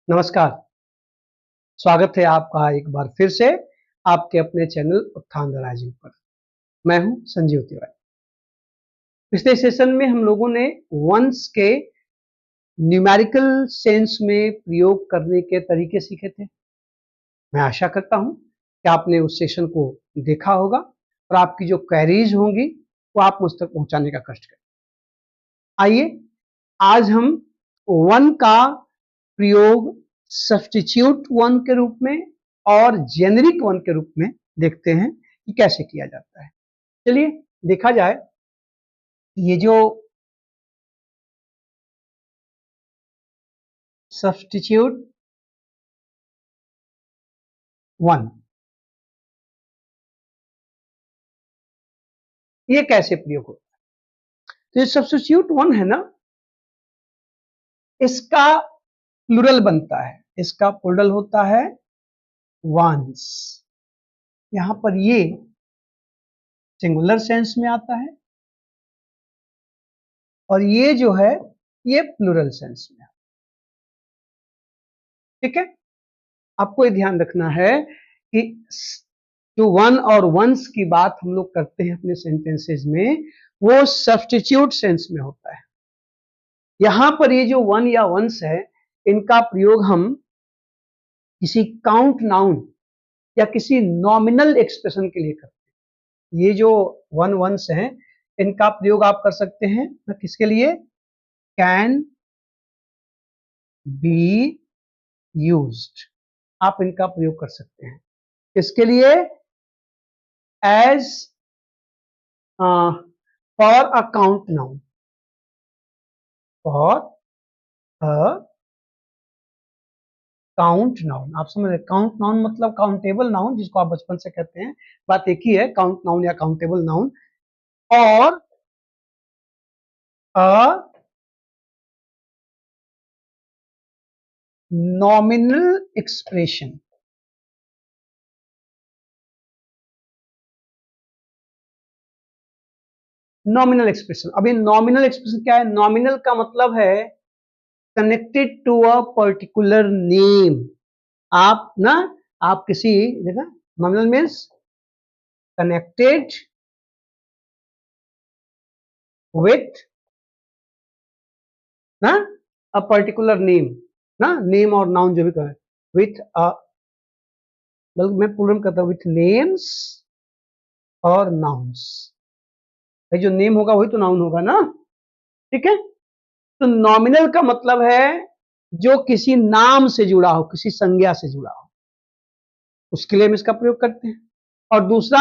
नमस्कार। स्वागत है आपका एक बार फिर से आपके अपने चैनल उत्थान द राइजिंग पर। मैं हूं संजीव तिवारी। पिछले सेशन में हम लोगों ने वंस के न्यूमेरिकल सेंस में प्रयोग करने के तरीके सीखे थे। मैं आशा करता हूं कि आपने उस सेशन को देखा होगा और आपकी जो क्वेरीज होंगी वो आप मुझ तक पहुंचाने का कष्ट करें। आइए आज हम वन का प्रयोग सब्स्टिट्यूट वन के रूप में और जेनेरिक वन के रूप में देखते हैं कि कैसे किया जाता है। चलिए देखा जाए, ये जो सब्स्टिट्यूट वन, ये कैसे प्रयोग होता है। तो ये सब्स्टिट्यूट वन है ना, इसका प्लूरल बनता है, इसका प्लूरल होता है वंस। यहां पर ये सिंगुलर सेंस में आता है और ये जो है ये प्लूरल सेंस में आता है। ठीक है, आपको ये ध्यान रखना है कि जो वन और वंस की बात हम लोग करते हैं अपने सेंटेंसेस में, वो सब्स्टिट्यूट सेंस में होता है। यहां पर ये जो वन या वंस है, इनका प्रयोग हम किसी काउंट नाउन या किसी नॉमिनल एक्सप्रेशन के लिए करते हैं। ये जो वन वंस हैं, इनका प्रयोग आप कर सकते हैं किसके लिए? कैन बी यूज्ड, आप इनका प्रयोग कर सकते हैं। किसके लिए? As for a count noun, for a count noun. आप समझ रहे, काउंट नाउन मतलब काउंटेबल नाउन, जिसको आप बचपन से कहते हैं, बात एक ही है, काउंट नाउन या काउंटेबल नाउन। और a nominal expression, nominal expression. अभी नॉमिनल एक्सप्रेशन क्या है? नॉमिनल का मतलब है connected to a particular name. आप ना, आप किसी, देखा, नॉमिनल मीन्स कनेक्टेड विथ ना अ पर्टिकुलर नेम, ना नेम और नाउन जो भी कहें, विथ अ, बल्कि मैं पूर्ण करता हूं, विथ नेम्स और नाउन्स। जो नेम होगा वही तो नाउन होगा ना। ठीक है, तो नॉमिनल का मतलब है जो किसी नाम से जुड़ा हो, किसी संज्ञा से जुड़ा हो, उसके लिए हम इसका प्रयोग करते हैं। और दूसरा,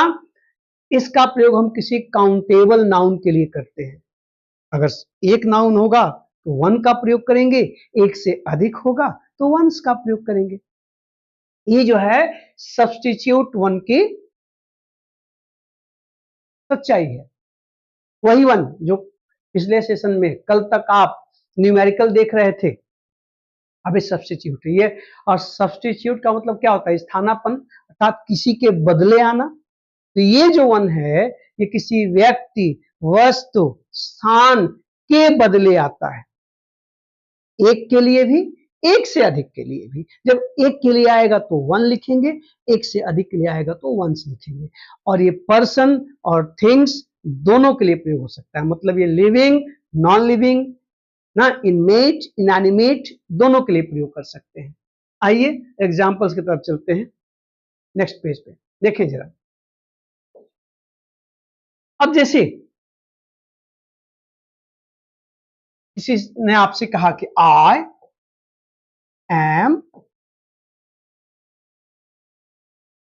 इसका प्रयोग हम किसी काउंटेबल नाउन के लिए करते हैं। अगर एक नाउन होगा तो वन का प्रयोग करेंगे, एक से अधिक होगा तो वंस का प्रयोग करेंगे। ये जो है सब्स्टिट्यूट वन की सच्चाई है। वही वन जो पिछले सेशन में कल तक आप न्यूमेरिकल देख रहे थे, अब सब्स्टिट्यूट है ये। और सब्स्टिट्यूट का मतलब क्या होता है? स्थानापन्न, अर्थात किसी के बदले आना। तो ये जो वन है, ये किसी व्यक्ति, वस्तु, स्थान के बदले आता है। एक के लिए भी, एक से अधिक के लिए भी। जब एक के लिए आएगा तो वन लिखेंगे, एक से अधिक के लिए आएगा तो वंस लिखेंगे। और ये पर्सन और थिंग्स दोनों के लिए प्रयोग हो सकता है। मतलब ये लिविंग, नॉन लिविंग, ना इनमेट, इनएनिमेट, दोनों के लिए प्रयोग कर सकते हैं। आइए एग्जांपल्स की तरफ चलते हैं। नेक्स्ट पेज पे देखें जरा। अब जैसे किसी ने आपसे कहा कि I am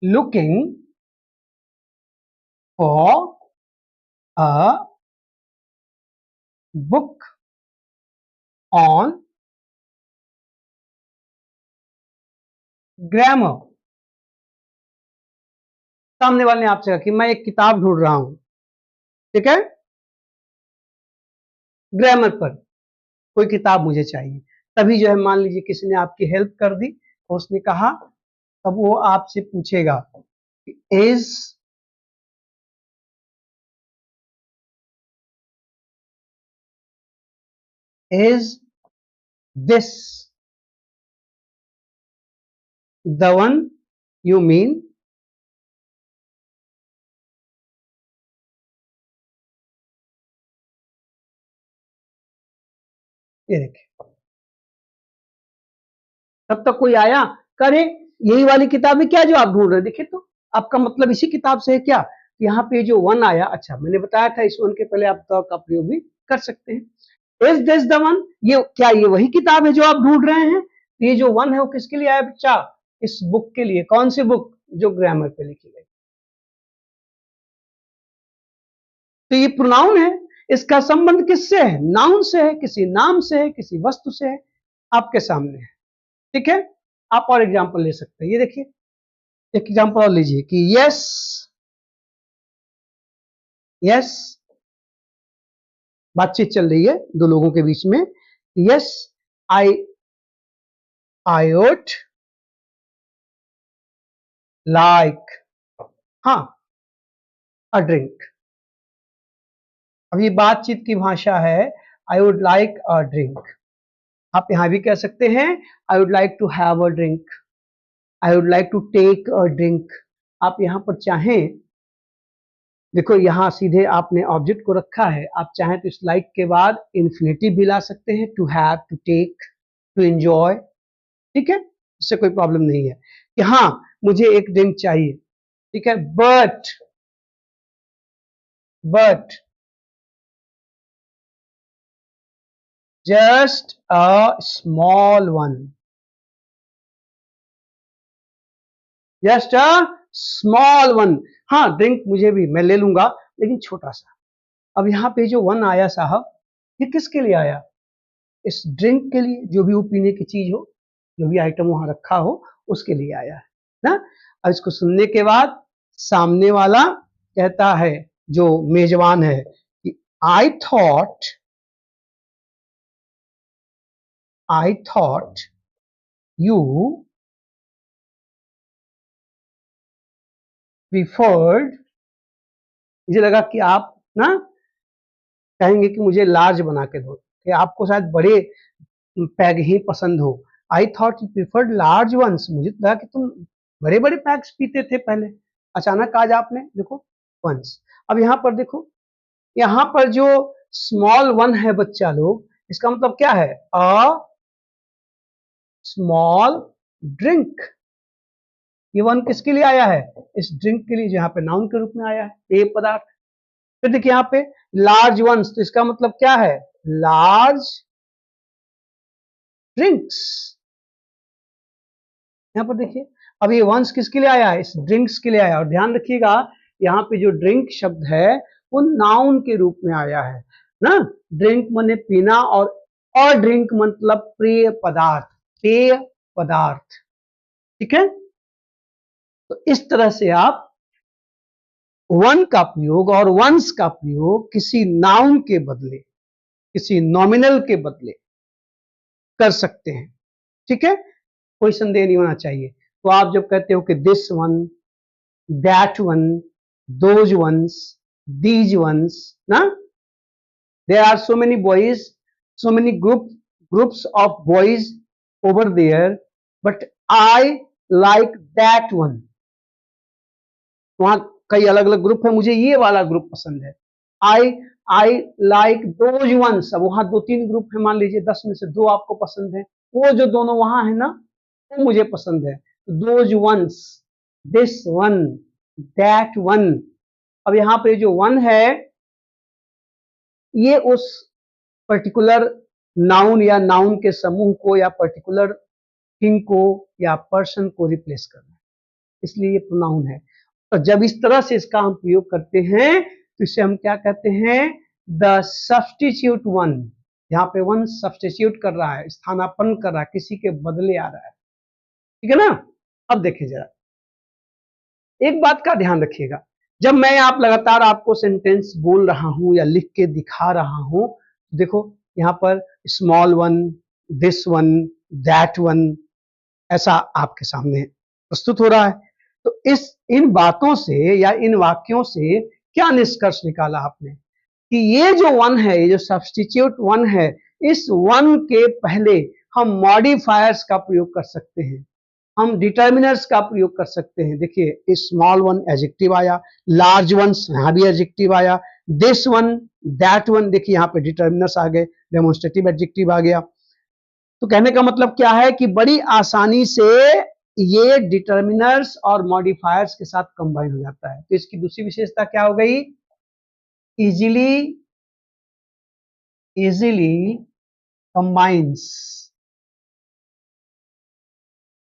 looking for a book on grammar. सामने वाले ने आपसे कहा कि मैं एक किताब ढूंढ रहा हूं, ठीक है, ग्रामर पर कोई किताब मुझे चाहिए। तभी जो है, मान लीजिए किसी ने आपकी हेल्प कर दी, तो उसने कहा, तब वो आपसे पूछेगा is is this the one you mean, ये देखिए, तब तक कोई आया, करे यही वाली किताब है क्या जो आप ढूंढ रहे हैं, देखिए तो आपका मतलब इसी किताब से है क्या, यहाँ पे जो वन आया, अच्छा मैंने बताया था इस वन के पहले आप द का प्रयोग भी कर सकते हैं। इज दिस द वन, ये क्या ये वही किताब है जो आप ढूंढ रहे हैं, ये जो वन है वो किसके लिए आया बच्चा, इस बुक के लिए, कौन सी बुक, जो ग्रामर पे लिखी गई। तो ये प्रोनाउन है, इसका संबंध किससे है, नाउन से है, किसी नाम से है, किसी वस्तु से है, आपके सामने है, ठीक है। आप और एग्जाम्पल ले सकते हैं, ये देखिए एक एग्जाम्पल और लीजिए कि यस, यस, बातचीत चल रही है दो लोगों के बीच में, यस आई वुड लाइक, हाँ, अ ड्रिंक। अब ये बातचीत की भाषा है, I would like a drink. आप यहां भी कह सकते हैं I would like to have a drink, I would like to take a drink. आप यहां पर चाहें, देखो यहां सीधे आपने ऑब्जेक्ट को रखा है, आप चाहें तो इस लाइक के बाद इन्फिनेटिव भी ला सकते हैं, to have, to take, to enjoy, ठीक है, इससे कोई प्रॉब्लम नहीं है कि हाँ मुझे एक ड्रिंक चाहिए, ठीक है, but just a small one, just a small one, हाँ ड्रिंक मुझे भी, मैं ले लूंगा लेकिन छोटा सा। अब यहाँ पे जो वन आया साहब, ये किसके लिए आया, इस ड्रिंक के लिए, जो भी वो पीने की चीज हो, जो भी आइटम वहां रखा हो उसके लिए आया है ना। अब इसको सुनने के बाद सामने वाला कहता है, जो मेजबान है, कि आई थॉट यू प्रिफर्ड, मुझे लगा कि आप ना कहेंगे कि मुझे लार्ज बना के दो, कि आपको शायद बड़े पैग ही पसंद हो। I thought you preferred large ones, मुझे लगा कि तुम बड़े बड़े पैक्स पीते थे पहले, अचानक आज आपने देखो वंस। अब यहाँ पर देखो, यहाँ पर जो स्मॉल वन है बच्चा लोग, इसका मतलब क्या है, अ स्मॉल ड्रिंक। ये वन किसके लिए आया है, इस ड्रिंक के लिए, जो यहाँ पे नाउन के रूप में आया है, पेय पदार्थ। फिर देखिए यहाँ पे लार्ज वंस, तो इसका मतलब क्या है, लार्ज ड्रिंक्स। यहाँ पर देखिए, अब ये वंस किसके लिए आया है, इस ड्रिंक्स के लिए आया, और ध्यान रखिएगा यहाँ पे जो ड्रिंक शब्द है वो नाउन के रूप में आया है ना, ड्रिंक माने पीना, और ड्रिंक मतलब पेय पदार्थ, पेय पदार्थ, ठीक है। तो इस तरह से आप वन का प्रयोग और वंस का प्रयोग किसी नाउन के बदले, किसी नॉमिनल के बदले कर सकते हैं, ठीक है, कोई संदेह नहीं होना चाहिए। तो आप जब कहते हो कि this one, that one, those ones, these ones ना, there are so many boys, so many groups of boys over there, but I like that one, वहां कई अलग अलग ग्रुप है, मुझे ये वाला ग्रुप पसंद है। आई आई लाइक दोज वंस, अब वहां दो तीन ग्रुप है, मान लीजिए 10 में से 2 आपको पसंद है, वो जो दोनों वहां है ना वो मुझे पसंद है, those ones, this one, that one. अब यहाँ पे जो वन है ये उस पर्टिकुलर नाउन या नाउन के समूह को या पर्टिकुलर थिंग को या पर्सन को रिप्लेस करना है, इसलिए ये प्रोनाउन है। तो जब इस तरह से इसका हम प्रयोग करते हैं तो इसे हम क्या कहते हैं, द सब्स्टिट्यूट वन। यहाँ पे वन सब्स्टिट्यूट कर रहा है, स्थानापन्न कर रहा है, किसी के बदले आ रहा है, ठीक है ना। अब देखिए जरा, एक बात का ध्यान रखिएगा, जब मैं आप लगातार आपको सेंटेंस बोल रहा हूं या लिख के दिखा रहा हूं, देखो यहाँ पर small one, this one, that one, ऐसा आपके सामने प्रस्तुत हो रहा है। तो इन बातों से या इन वाक्यों से क्या निष्कर्ष निकाला आपने, कि ये जो वन है, ये जो सब्स्टिट्यूट वन है, इस वन के पहले हम मॉडिफायर्स का प्रयोग कर सकते हैं। हम डिटर्मिनर्स का प्रयोग कर सकते हैं। देखिए स्मॉल वन एडजेक्टिव आया, लार्ज वन यहाँ भी एडजेक्टिव आया, दिस वन, दैट वन, देखिए यहाँ पे डिटर्मिनर्स आ गए, डेमोन्स्ट्रेटिव एडजेक्टिव आ गया। तो कहने का मतलब क्या है कि बड़ी आसानी से ये डिटर्मिनर्स और मॉडिफायर्स के साथ कंबाइन हो जाता है। तो इसकी दूसरी विशेषता क्या हो गई? इजीली कंबाइंस,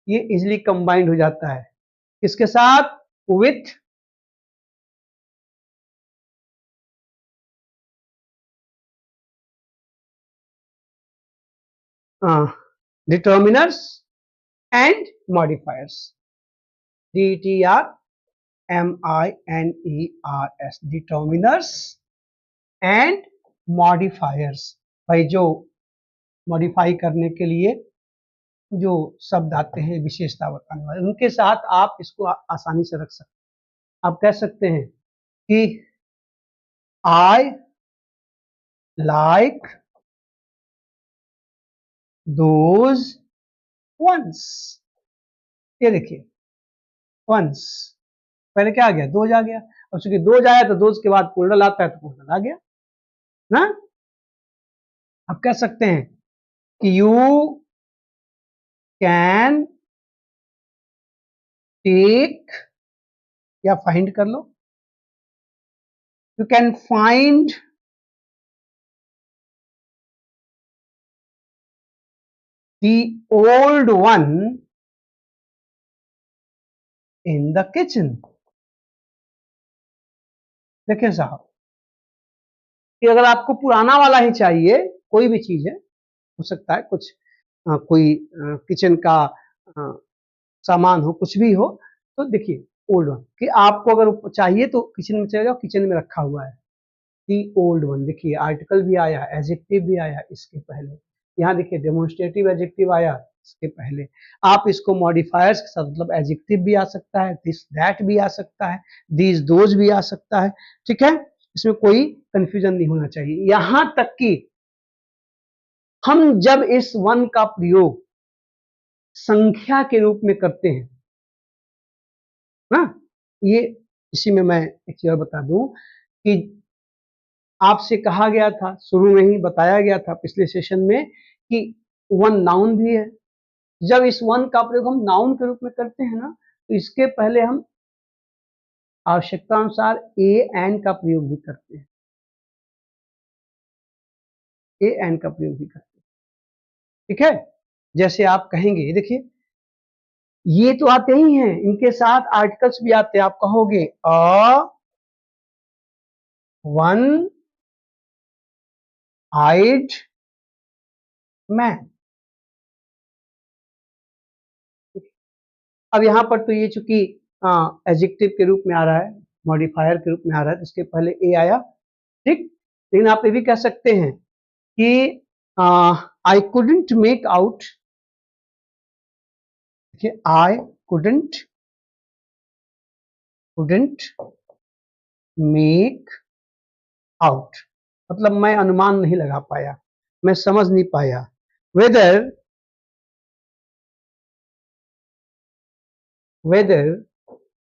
ये इजीली कंबाइंड हो जाता है किसके साथ? With determiners and modifiers, DETRMINERS, determiners and modifiers. भाई जो मॉडिफाई करने के लिए जो शब्द आते हैं, विशेषता बताने वाले, उनके साथ आप इसको आसानी से रख सकते हैं। आप कह सकते हैं कि आई लाइक दोज वंस। ये देखिए वंस, पहले क्या आ गया? दोज आ गया। और चूंकि दोज आया तो दोज के बाद प्लूरल आता है तो प्लूरल आ गया ना। आप कह सकते हैं कि यू कैन टेक, या फाइंड कर लो, you can find the old one in the kitchen. देखिए साहब कि अगर आपको पुराना वाला ही चाहिए, कोई भी चीज है, हो सकता है कुछ कोई किचन का सामान हो, कुछ भी हो, तो देखिए ओल्ड वन कि आपको अगर चाहिए तो किचन में चले जाओ, किचन में रखा हुआ है दी ओल्ड वन। देखिए आर्टिकल भी आया, एडजेक्टिव भी आया इसके पहले, यहाँ देखिए डेमोन्स्ट्रेटिव एडजेक्टिव आया इसके पहले। आप इसको मॉडिफायर्स के साथ, मतलब एडजेक्टिव भी आ सकता है, दिस दैट भी आ सकता है, दीज दोज भी आ सकता है, ठीक है। इसमें कोई कंफ्यूजन नहीं होना चाहिए। यहां तक कि हम जब इस वन का प्रयोग संख्या के रूप में करते हैं ना, ये इसी में मैं एक चीज और बता दूं कि आपसे कहा गया था, शुरू में ही बताया गया था पिछले सेशन में, कि वन नाउन भी है। जब इस वन का प्रयोग हम नाउन के रूप में करते हैं ना, तो इसके पहले हम आवश्यकता अनुसार ए एन का प्रयोग भी करते हैं, ए एन का प्रयोग भी करते हैं, ठीक है। जैसे आप कहेंगे, देखिए ये तो आते ही हैं, इनके साथ आर्टिकल्स भी आते हैं। आप कहोगे अ वन आइड मैन। अब यहां पर तो ये चूंकि एडजेक्टिव के रूप में आ रहा है, मॉडिफायर के रूप में आ रहा है, तो इसके पहले ए आया, ठीक। लेकिन आप ये भी कह सकते हैं कि आई कुडंट मेक आउट, देखिए आई कुडंट मेक आउट, मतलब मैं अनुमान नहीं लगा पाया, मैं समझ नहीं पाया वेदर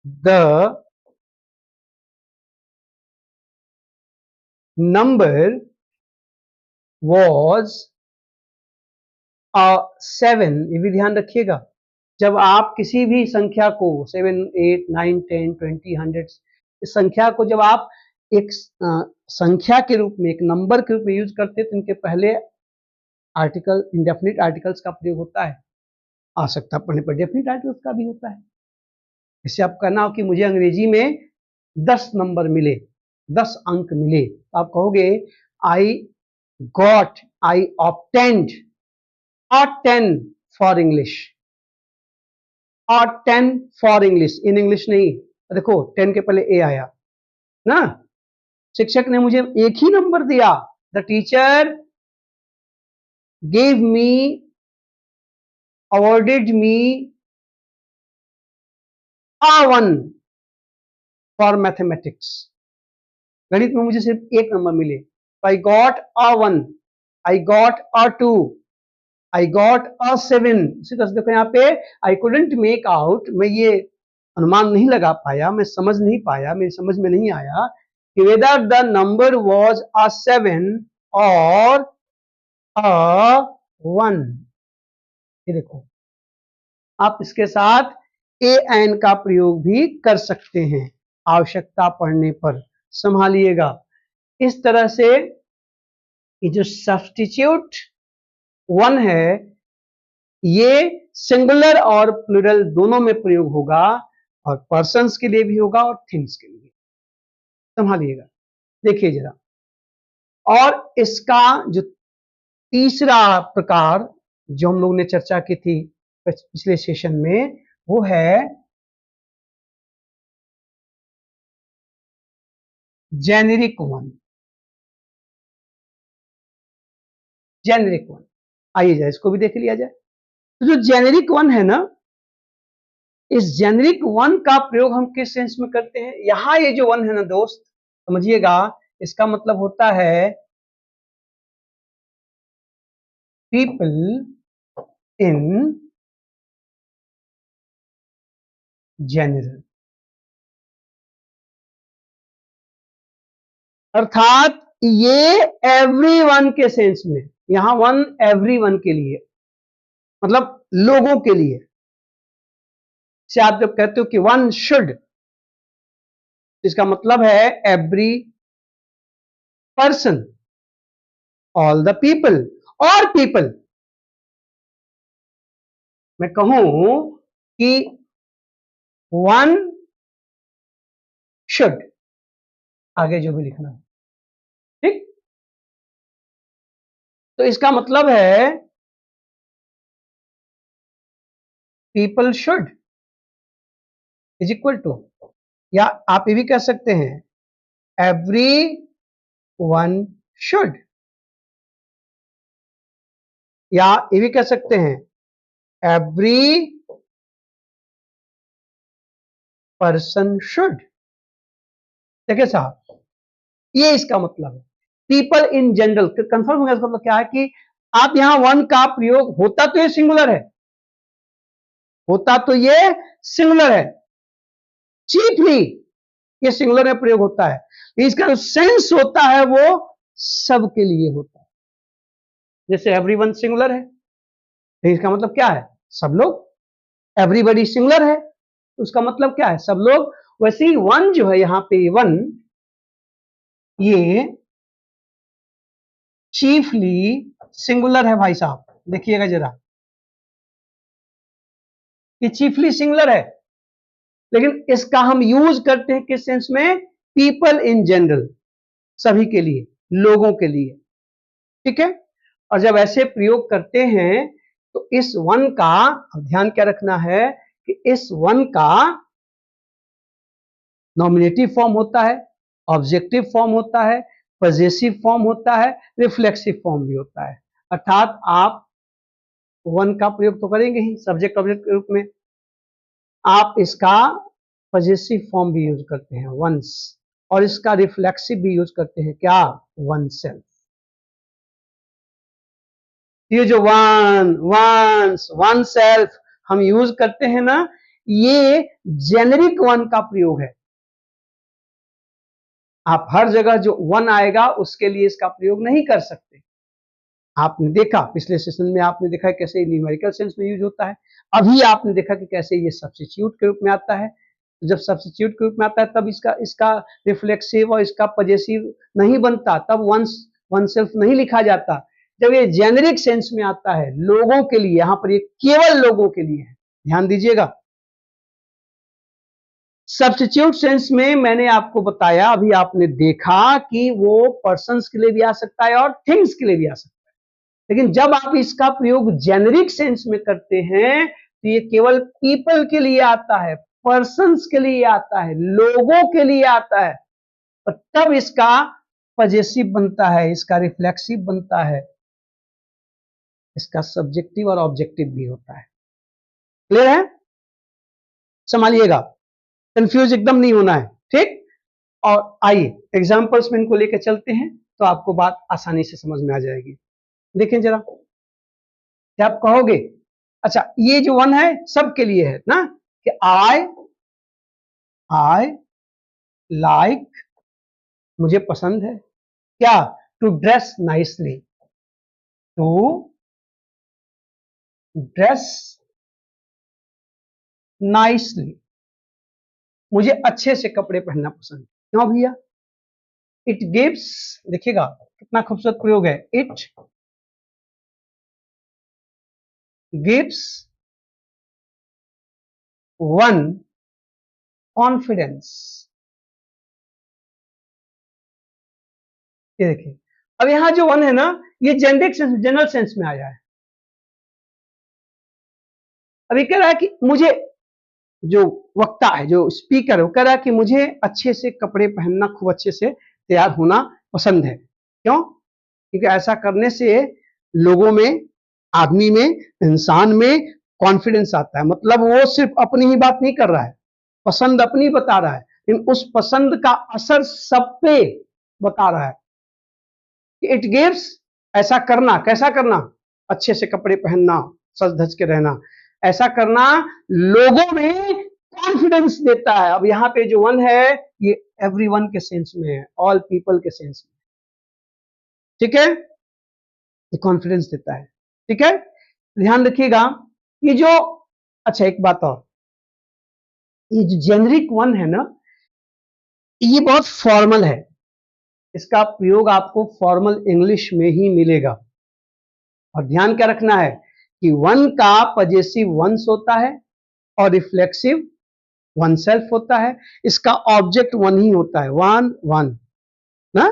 द नंबर वॉज 7। ये भी ध्यान रखिएगा, जब आप किसी भी संख्या को 7, 8, 9, 10, 20, 100, इस संख्या को जब आप एक संख्या के रूप में, एक नंबर के रूप में यूज करते हैं, तो इनके पहले आर्टिकल, इंडेफिनिट आर्टिकल्स का प्रयोग होता है। आवश्यकता पड़ने पर डेफिनिट आर्टिकल्स का भी होता है। इससे आप कहना हो कि मुझे अंग्रेजी में 10 नंबर मिले, 10 अंक मिले, तो आप कहोगे I got, I obtained a 10 for English, a 10 for English, in English नहीं। देखो 10 के पहले ए आया ना, शिक्षक ने मुझे एक ही नंबर दिया, the teacher gave me, awarded me A1 for mathematics. गणित में मुझे सिर्फ एक नंबर मिले, I got A1, I got A2, I got a 7। इसी तरह से देखो यहाँ पे आई कुडंट मेक आउट, मैं ये अनुमान नहीं लगा पाया, मैं समझ नहीं पाया, मेरी समझ में नहीं आया कि whether the number was a 7 और अ 1। ये देखो, आप इसके साथ ए एन का प्रयोग भी कर सकते हैं आवश्यकता पड़ने पर, संभालिएगा। इस तरह से ये जो सब्स्टिट्यूट 1 है ये सिंगुलर और प्लूरल दोनों में प्रयोग होगा, और पर्सन्स के लिए भी होगा और थिंग्स के लिए, संभालिएगा। देखिए जरा, और इसका जो तीसरा प्रकार जो हम लोग ने चर्चा की थी पिछले सेशन में, वो है जेनेरिक वन। जेनेरिक वन, आइए जाए इसको भी देख लिया जाए। तो जो जेनेरिक वन है ना, इस जेनेरिक वन का प्रयोग हम किस सेंस में करते हैं? यहां ये जो वन है ना दोस्त, समझिएगा, इसका मतलब होता है पीपल इन जनरल, अर्थात ये एवरीवन के सेंस में, यहां वन एवरीवन के लिए, मतलब लोगों के लिए। से आप जब कहते हो कि वन शुड, इसका मतलब है every person, all the people, और पीपल। मैं कहूं कि वन शुड, आगे जो भी लिखना है, ठीक। तो इसका मतलब है people should is equal to, या आप ये भी कह सकते हैं एवरी वन शुड, या ये भी कह सकते हैं एवरी पर्सन शुड। देखिए साहब, ये इसका मतलब है पीपल इन जनरल। कंफर्म होगा, इसका मतलब क्या है कि आप यहां वन का प्रयोग, होता तो ये सिंगुलर है, होता तो ये सिंगुलर है, चीफली ये सिंगुलर में प्रयोग होता है। इसका जो सेंस होता है वो सबके लिए होता है। जैसे एवरीवन सिंगुलर है, तो इसका मतलब क्या है? सब लोग। एवरीबॉडी सिंगुलर है, तो उसका मतलब क्या है? सब लोग। वैसे ही वन जो है, यहां पे वन, ये चीफली सिंगुलर है भाई साहब, देखिएगा जरा, ये चीफली सिंगुलर है, लेकिन इसका हम यूज करते हैं किस सेंस में? पीपल इन जनरल, सभी के लिए, लोगों के लिए, ठीक है। और जब ऐसे प्रयोग करते हैं तो इस वन का, अब ध्यान क्या रखना है कि इस वन का नॉमिनेटिव फॉर्म होता है, ऑब्जेक्टिव फॉर्म होता है, पजेसिव फॉर्म होता है, रिफ्लेक्सिव फॉर्म भी होता है। अर्थात आप वन का प्रयोग तो करेंगे ही सब्जेक्ट ऑब्जेक्ट के रूप में, आप इसका पजेसिव फॉर्म भी यूज करते हैं वंस, और इसका रिफ्लेक्सिव भी यूज करते हैं, क्या? One self. ये जो वन सेल्फ हम यूज करते हैं ना, ये जेनेरिक वन का प्रयोग है। आप हर जगह जो वन आएगा उसके लिए इसका प्रयोग नहीं कर सकते। आपने देखा पिछले सेशन में, आपने देखा कैसे न्यूमेरिकल सेंस में यूज होता है, अभी आपने देखा कि कैसे ये सब्स्टिट्यूट के रूप में आता है। जब सब्स्टिट्यूट के रूप में आता है तब इसका इसका रिफ्लेक्सिव और इसका पजेसिव नहीं बनता, तब वन सेल्फ नहीं लिखा जाता। जब ये जेनेरिक सेंस में आता है, लोगों के लिए, यहां पर ये केवल लोगों के लिए है, ध्यान दीजिएगा। सब्स्टिट्यूट सेंस में मैंने आपको बताया, अभी आपने देखा कि वो पर्सन्स के लिए भी आ सकता है और थिंग्स के लिए भी आ सकता है, लेकिन जब आप इसका प्रयोग जेनेरिक सेंस में करते हैं तो ये केवल पीपल के लिए आता है, पर्सन्स के लिए आता है, लोगों के लिए आता है, और तब इसका पजेसिव बनता है, इसका रिफ्लेक्सिव बनता है, इसका सब्जेक्टिव और ऑब्जेक्टिव भी होता है। क्लियर है? संभालिएगा, कंफ्यूज एकदम नहीं होना है, ठीक। और आइए एग्जांपल्स में इनको लेकर चलते हैं, तो आपको बात आसानी से समझ में आ जाएगी। देखें जरा, क्या आप कहोगे? अच्छा, ये जो वन है सबके लिए है ना, कि आई लाइक, मुझे पसंद है क्या, to dress nicely, to dress nicely, मुझे अच्छे से कपड़े पहनना पसंद है। क्यों भैया? इट गिव्स, देखिएगा कितना खूबसूरत प्रयोग है, इट गिव्स वन कॉन्फिडेंस। ये देखिए, अब यहां जो वन है ना, ये जेनेरिक सेंस, जनरल सेंस में आया है। अभी कह रहा है कि मुझे, जो वक्ता है, जो स्पीकर है, वो कह रहा है कि मुझे अच्छे से कपड़े पहनना, खूब अच्छे से तैयार होना पसंद है। क्यों? क्योंकि ऐसा करने से लोगों में, आदमी में, इंसान में कॉन्फिडेंस आता है। मतलब वो सिर्फ अपनी ही बात नहीं कर रहा है, पसंद अपनी बता रहा है, लेकिन उस पसंद का असर सब पे बता रहा है। इट गिव्स, ऐसा करना, कैसा करना, अच्छे से कपड़े पहनना, सज धज के रहना, ऐसा करना लोगों में कॉन्फिडेंस देता है। अब यहाँ पे जो वन है, ये एवरीवन के सेंस में है, ऑल पीपल के सेंस में, ठीक है, ये कॉन्फिडेंस देता है। ठीक है, ध्यान रखिएगा, ये जो, अच्छा एक बात और, ये जो जेनरिक वन है ना, ये बहुत फॉर्मल है, इसका प्रयोग आपको फॉर्मल इंग्लिश में ही मिलेगा। और ध्यान क्या रखना है कि वन का पजेसिव वंस होता है और रिफ्लेक्सिव वन सेल्फ होता है, इसका ऑब्जेक्ट वन ही होता है, वन वन ना।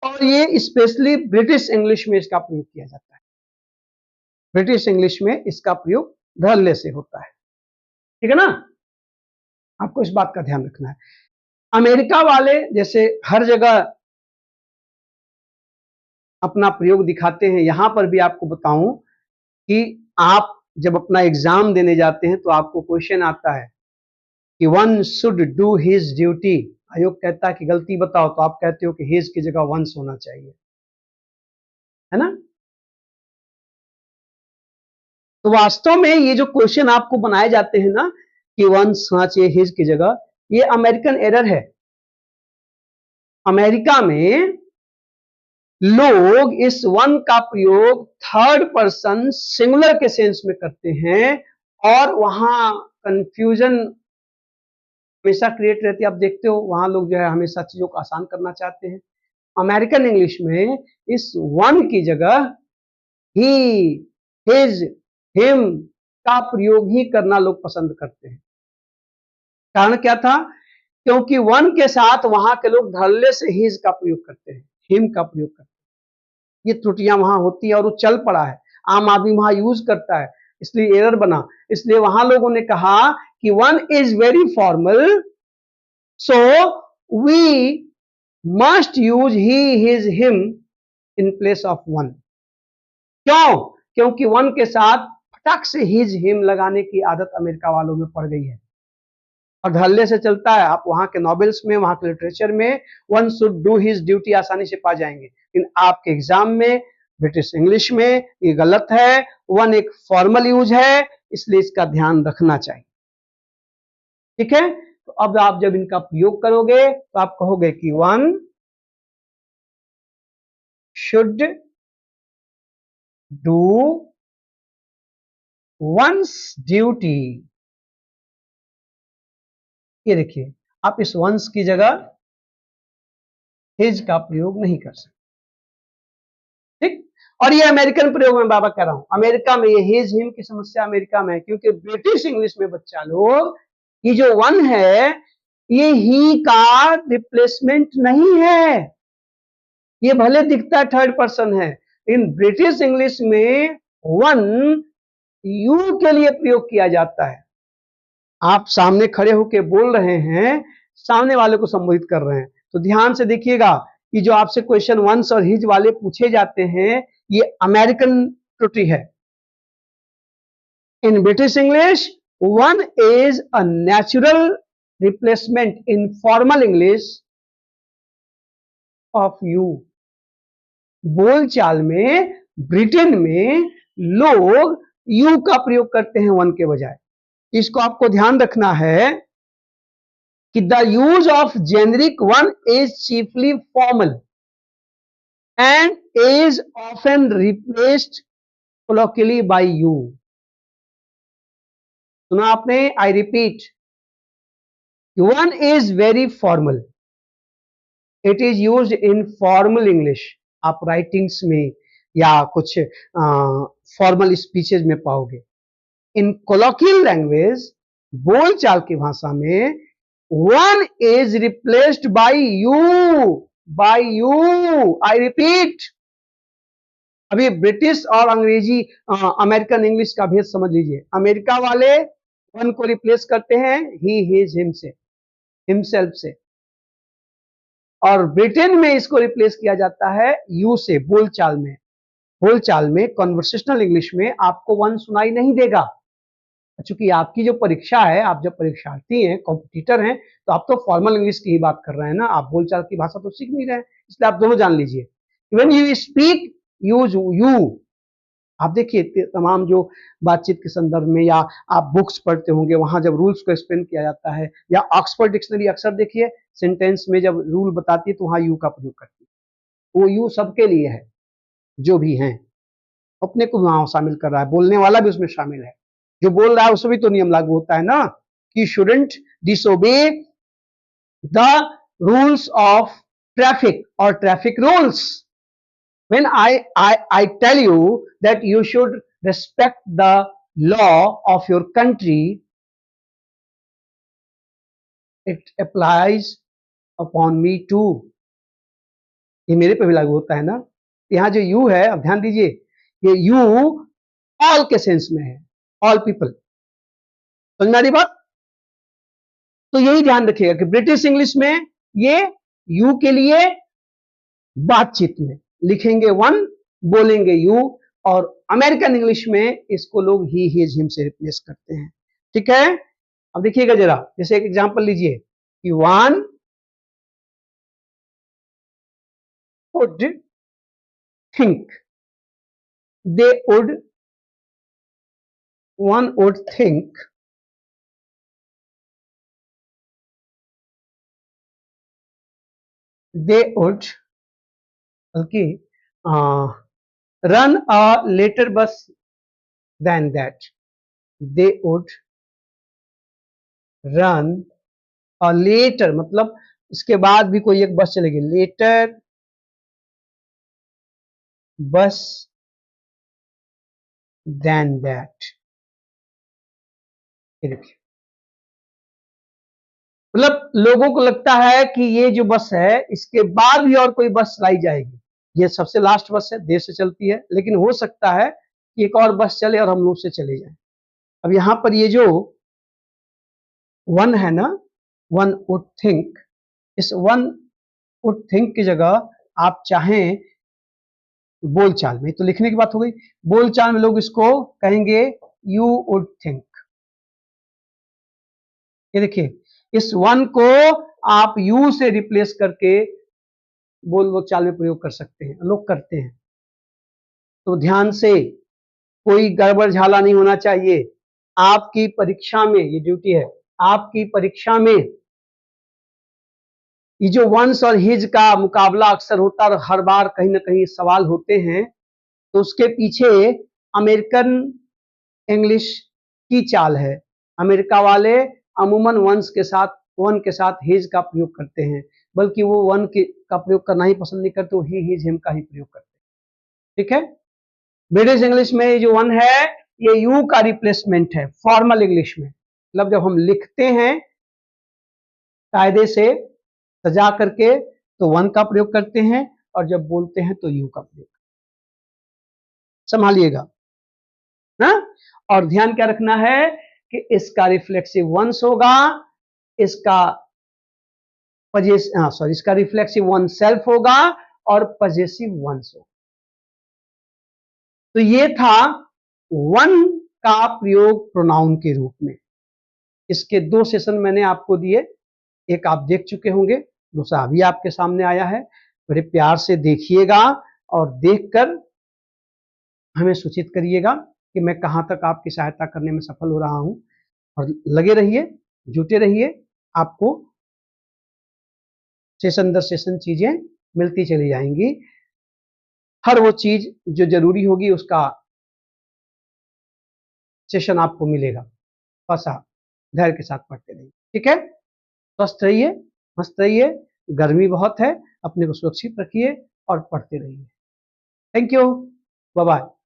और ये स्पेशली ब्रिटिश इंग्लिश में इसका प्रयोग किया जाता है, ब्रिटिश इंग्लिश में इसका प्रयोग धड़ल्ले से होता है। ठीक है ना, आपको इस बात का ध्यान रखना है। अमेरिका वाले जैसे हर जगह अपना प्रयोग दिखाते हैं, यहां पर भी आपको बताऊं कि आप जब अपना एग्जाम देने जाते हैं तो आपको क्वेश्चन आता है कि one should do his duty, आयोग कहता है कि गलती बताओ, तो आप कहते हो कि हिज की जगह वंस होना चाहिए, है ना। तो वास्तव में ये जो क्वेश्चन आपको बनाए जाते हैं ना कि वंस होना चाहिए हिज की जगह, ये अमेरिकन एरर है। अमेरिका में लोग इस वन का प्रयोग थर्ड पर्सन सिंगुलर के सेंस में करते हैं और वहां कंफ्यूजन हमेशा क्रिएट रहती है। आप देखते हो वहां लोग जो है हमेशा चीजों को आसान करना चाहते हैं। अमेरिकन इंग्लिश में इस वन की जगह ही, हिज, हिम का प्रयोग ही करना लोग पसंद करते हैं। कारण क्या था? क्योंकि वन के साथ वहां के लोग धड़ल्ले से हिज का प्रयोग करते हैं, हिम का प्रयोग करते हैं। ये त्रुटियां वहां होती है और वो चल पड़ा है, आम आदमी वहां यूज करता है, इसलिए एरर बना। इसलिए वहां लोगों ने कहा कि one is very formal, so we must use he, his, him in place of one. क्यों? क्योंकि वन के साथ फटाक से हिज, हिम लगाने की आदत अमेरिका वालों में पड़ गई है और धड़ल्ले से चलता है। आप वहां के नॉवेल्स में, वहां के लिटरेचर में one should do his duty आसानी से पा जाएंगे, लेकिन आपके एग्जाम में ब्रिटिश इंग्लिश में ये गलत है। वन एक फॉर्मल यूज है, इसलिए इसका ध्यान रखना चाहिए। ठीक है, तो अब आप जब इनका प्रयोग करोगे तो आप कहोगे कि one should do once duty. ये देखिए, आप इस वंस की जगह हिज का प्रयोग नहीं कर सकते। ठीक, और ये अमेरिकन प्रयोग में बाबा कह रहा हूं, अमेरिका में ये हिज, हिम की समस्या अमेरिका में है, क्योंकि ब्रिटिश इंग्लिश में बच्चा लोग, ये जो वन है ये ही का रिप्लेसमेंट नहीं है। ये भले दिखता है थर्ड पर्सन है, लेकिन ब्रिटिश इंग्लिश में वन यू के लिए प्रयोग किया जाता है। आप सामने खड़े होकर बोल रहे हैं, सामने वाले को संबोधित कर रहे हैं, तो ध्यान से देखिएगा कि जो आपसे क्वेश्चन वंस और हिज वाले पूछे जाते हैं, ये अमेरिकन त्रुटि है। In British English one is a natural replacement in formal English of you. बोलचाल में ब्रिटेन में लोग यू का प्रयोग करते हैं वन के बजाय। इसको आपको ध्यान रखना है कि the use of generic one is chiefly formal and is often replaced colloquially by you। सुना आपने? I repeat, one is very formal, it is used in formal English. आप राइटिंग्स में या कुछ फॉर्मल स्पीचेज में पाओगे। इन कोलोकियल लैंग्वेज, बोलचाल की भाषा में, one is replaced by you, by you. I repeat, अभी ब्रिटिश और अंग्रेजी अमेरिकन इंग्लिश का भेद समझ लीजिए। अमेरिका वाले वन को रिप्लेस करते हैं ही, हिज, हिम से, हिमसेल्फ से, और ब्रिटेन में इसको रिप्लेस किया जाता है यू से। बोलचाल में, बोलचाल में, कॉन्वर्सेशनल इंग्लिश में आपको वन सुनाई नहीं देगा। चूंकि आपकी जो परीक्षा है, आप जब परीक्षार्थी हैं, कॉम्पिटिटर हैं, तो आप तो फॉर्मल इंग्लिश की ही बात कर रहे हैं ना, आप बोलचाल की भाषा तो सीख नहीं रहे हैं। इसलिए आप दोनों जान लीजिए, when you speak use you. आप देखिए तमाम जो बातचीत के संदर्भ में, या आप बुक्स पढ़ते होंगे, वहां जब रूल्स को एक्सप्लेन किया जाता है, या ऑक्सफोर्ड डिक्शनरी अक्सर देखिए सेंटेंस में जब रूल बताती है तो वहां यू का प्रयोग करती है। वो यू सबके लिए है, जो भी हैं, अपने को वहां शामिल कर रहा है, बोलने वाला भी उसमें शामिल है, जो बोल रहा है उसमें भी तो नियम लागू होता है ना कि shouldn't disobey the rules of traffic और traffic rules. When I tell you that you should respect the law of your country, it applies upon me too। ये मेरे पे भी लागू होता है ना। यहाँ जो यू है, अब ध्यान दीजिए, ये यू ऑल के सेंस में है, ऑल पीपल। समझ में आ रही बात? तो यही ध्यान रखिएगा कि ब्रिटिश इंग्लिश में ये यू के लिए बातचीत में लिखेंगे वन, बोलेंगे यू, और अमेरिकन इंग्लिश में इसको लोग ही, हिज, हिम से रिप्लेस करते हैं। ठीक है, अब देखिएगा जरा, जैसे एक एग्जांपल लीजिए कि one would think, they would, one would think, they would, बल्कि run a later bus than that, they would run a later, मतलब इसके बाद भी कोई एक बस चलेगी, later bus than that। ये देखिए, मतलब लोगों को लगता है कि ये जो बस है इसके बाद भी और कोई बस चलाई जाएगी, ये सबसे लास्ट बस है, देर से चलती है, लेकिन हो सकता है कि एक और बस चले और हम लोग से चले जाएं। अब यहां पर ये जो वन है ना, वन वुड थिंक, इस वन वुड थिंक की जगह आप चाहें बोलचाल में, तो लिखने की बात हो गई, बोलचाल में लोग इसको कहेंगे यू वुड थिंक। ये देखिए, इस वन को आप यू से रिप्लेस करके बोलचाल में प्रयोग कर सकते हैं, लोग करते हैं। तो ध्यान से, कोई गड़बड़ झाला नहीं होना चाहिए। आपकी परीक्षा में ये ड्यूटी है, आपकी परीक्षा में ये जो वंस और हिज का मुकाबला अक्सर होता है, हर बार कहीं ना कहीं सवाल होते हैं, तो उसके पीछे अमेरिकन इंग्लिश की चाल है। अमेरिका वाले अमूमन वंस के साथ, वन के साथ हिज का प्रयोग करते हैं, बल्कि वो वन का प्रयोग करना ही पसंद नहीं करते, वो ही, हिज, हिम का ही प्रयोग करते हैं। ठीक है, ब्रिटिश इंग्लिश में जो वन है ये यू का रिप्लेसमेंट है फॉर्मल इंग्लिश में। मतलब जब हम लिखते हैं कायदे से सजा करके तो वन का प्रयोग करते हैं, और जब बोलते हैं तो यू का प्रयोग। संभालिएगा ना, और ध्यान क्या रखना है कि इसका रिफ्लेक्सिव वंस होगा, इसका इसका रिफ्लेक्सिव वन सेल्फ होगा, और पजेसिव वंस होगा। तो ये था वन का प्रयोग प्रोनाउन के रूप में। इसके 2 सेशन मैंने आपको दिए, एक आप देख चुके होंगे, दूसरा अभी आपके सामने आया है। बड़े प्यार से देखिएगा और देखकर हमें सूचित करिएगा कि मैं कहाँ तक आपकी सहायता करने में सफल हो रहा हूँ। और लगे रहिए, जुटे रहिए, आपको सेशन दर सेशन चीजें मिलती चली जाएंगी। हर वो चीज जो जरूरी होगी उसका सेशन आपको मिलेगा। बस आप धैर्य के साथ पढ़ते रहिए, ठीक है। स्वस्थ रहिए, मस्त रहिए, गर्मी बहुत है, अपने को सुरक्षित रखिए और पढ़ते रहिए। Thank you, bye bye.